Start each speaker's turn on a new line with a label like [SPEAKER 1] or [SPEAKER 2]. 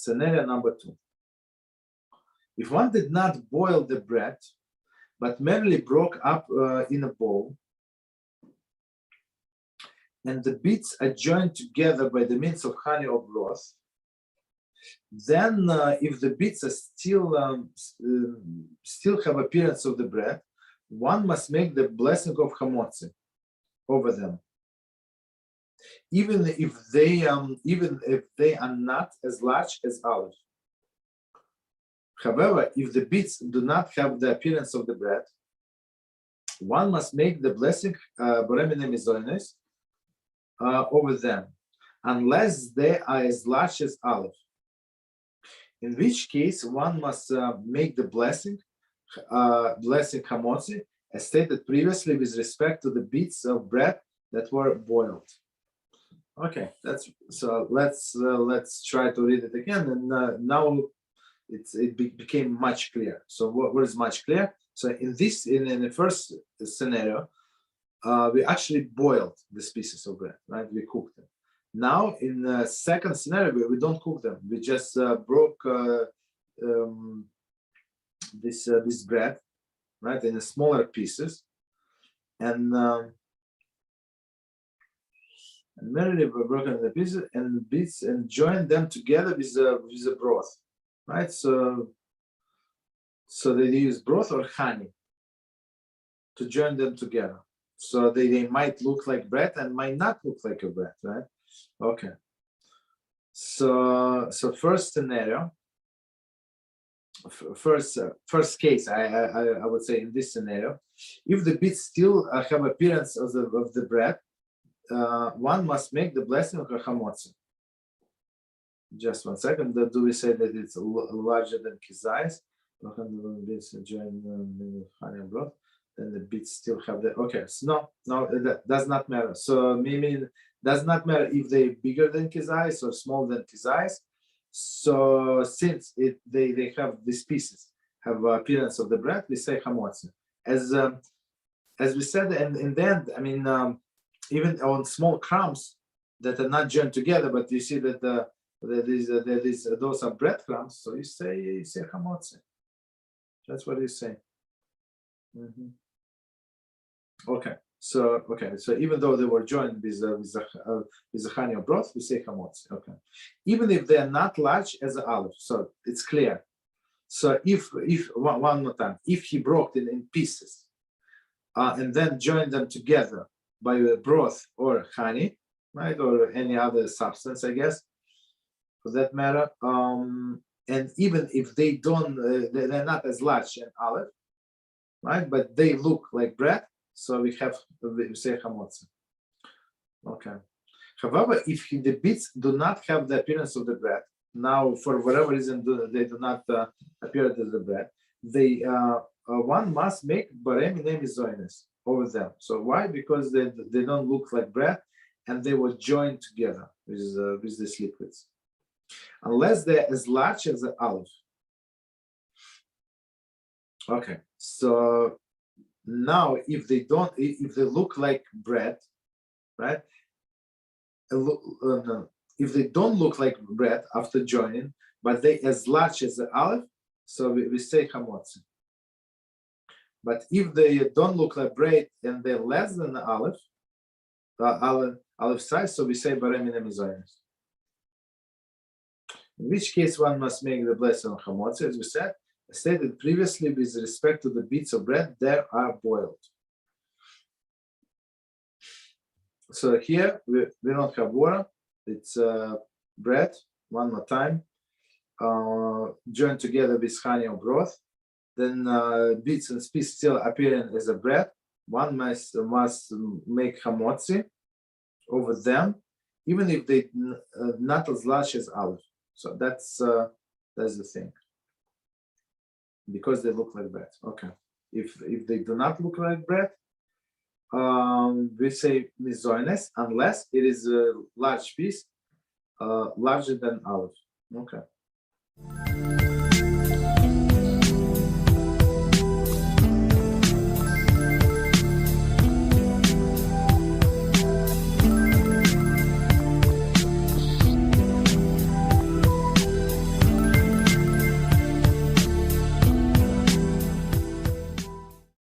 [SPEAKER 1] scenario number 2. If one did not boil the bread, but merely broke up in a bowl, and the bits are joined together by the means of honey or broth, then if the bits are still have appearance of the bread, one must make the blessing of Hamotzi over them, even if they are not as large as olive. However, if the bits do not have the appearance of the bread, one must make the blessing over them, unless they are as large as olive. In which case, one must make the blessing Hamotzi, as stated previously, with respect to the bits of bread that were boiled. Okay, so. Let's try to read it again, and now it became much clearer. So what is much clear? So in the first scenario, we actually boiled these pieces of bread, right? We cooked them. Now in the second scenario, we don't cook them. We just broke this bread, right, in smaller pieces, and merely broken the pieces and bits and joined them together with the broth, right? So they use broth or honey to join them together. So they might look like bread and might not look like a bread, right? Okay. So first scenario, first case, I would say in this scenario, if the bits still have appearance of the bread, one must make the blessing of Hamotzi. Just 1 second. Do we say that it's larger than kizayis? Then the bits still have the. Okay, so no, that does not matter. So meaning does not matter if they're bigger than kizayis or smaller than kizayis. So since they have these pieces have appearance of the bread, we say Hamotzi. As we said, and in the end, I mean, even on small crumbs that are not joined together, but you see that those are breadcrumbs. So you say Hamotzi. That's what you say. Okay. So even though they were joined with the honey or broth, we say Hamotzi. Okay. Even if they are not large as an olive, so it's clear. So if one more time, if he broke it in pieces and then joined them together by the broth or honey, right, or any other substance, I guess, for that matter, and even if they don't, they're not as large as olive, right, but they look like bread, so we say Hamotzi. Okay. However, if the bits do not have the appearance of the bread, now for whatever reason they do not appear as the bread, one must make baremi nemizoines over them. So why? Because they don't look like bread, and they were joined together with these liquids, unless they're as large as an olive. Okay, so now if they look like bread, right? If they don't look like bread after joining, but they as large as the olive, so we say Hamotzi. But if they don't look like bread and they're less than the olive size, so we say baremi nemizoines. In which case one must make the blessing of Hamotzi, as we said, stated previously, with respect to the bits of bread that are boiled. So here we don't have water, it's bread, one more time, joined together with honey or broth. Then bits and pieces still appearing as a bread. One must make Hamotzi over them, even if they not as large as olive. So that's the thing, because they look like bread. Okay. If they do not look like bread, we say mizoines, unless it is a large piece, larger than olive. Okay.